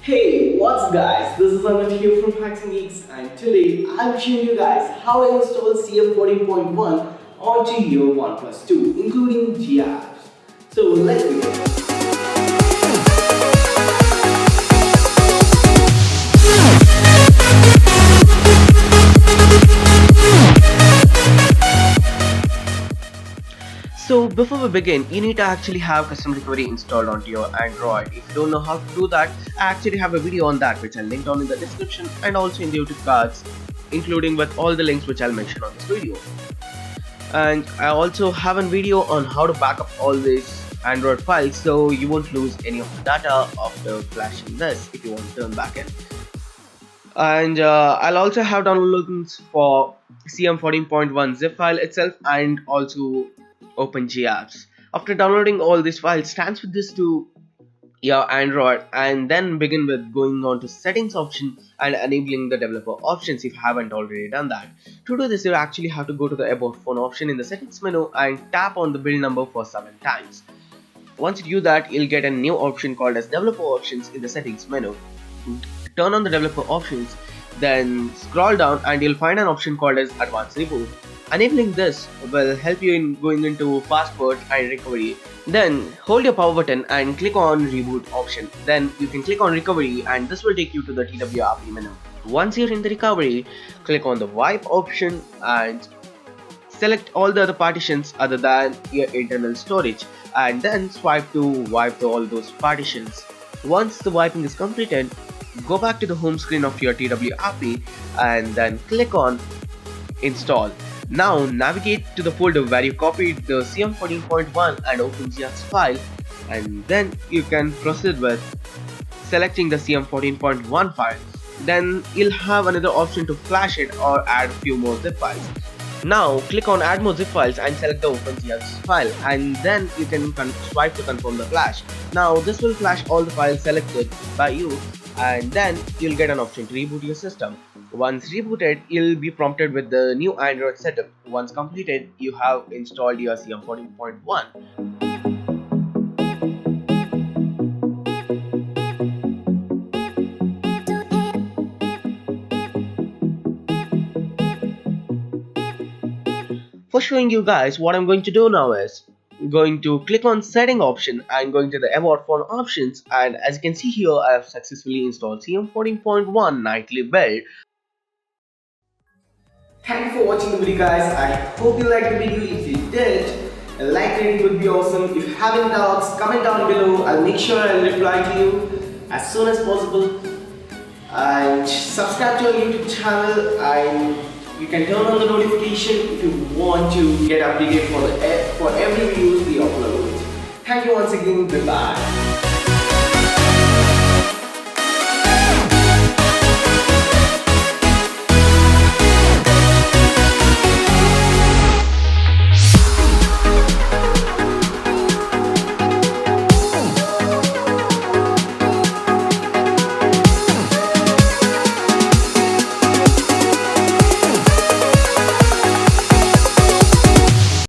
Hey, what's guys? This is Amit here from Hacks and Geeks, and today I'm showing you guys how I install CM14.1 onto your OnePlus 2, including GApps. So let's begin. So before we begin, you need to actually have custom recovery installed onto your Android. If you don't know how to do that, I actually have a video on that which I'll link down in the description and also in the YouTube cards, including with all the links which I'll mention on this video. And I also have a video on how to back up all these Android files so you won't lose any of the data after flashing this if you want to turn back in. And I'll also have download links for CM14.1 zip file itself and also OpenGApps. After downloading all these files, transfer this to your Android and then begin with going on to settings option and enabling the developer options if you haven't already done that. To do this, you actually have to go to the about phone option in the settings menu and tap on the build number for 7 times. Once you do that, you'll get a new option called as developer options in the settings menu. Turn on the developer options, then scroll down and you'll find an option called as advanced reboot. Enabling this will help you in going into fast-boot and recovery. Then hold your power button and click on reboot option. Then you can click on recovery and this will take you to the TWRP menu. Once you're in the recovery, click on the wipe option and select all the other partitions other than your internal storage and then swipe to wipe all those partitions. Once the wiping is completed, go back to the home screen of your TWRP and then click on install. Now navigate to the folder where you copied the CM14.1 and OpenGApps file, and then you can proceed with selecting the CM14.1 file. Then you'll have another option to flash it or add a few more zip files. Now click on add more zip files and select the OpenGApps file, and then you can swipe to confirm the flash. Now this will flash all the files selected by you, and then you'll get an option to reboot your system. Once rebooted, you'll be prompted with the new Android setup. Once completed, you have installed your CM14.1. For showing you guys, what I'm going to do now is going to click on setting option and going to the about phone options, and as you can see here, I have successfully installed CM14.1 nightly build. Thank you for watching the video guys. I hope you liked the video. If you did, a like rating would be awesome. If you have any doubts, comment down below. I'll make sure I'll reply to you as soon as possible. And subscribe to our YouTube channel and you can turn on the notification if you want to get updated for every video we upload. Thank you once again. Goodbye.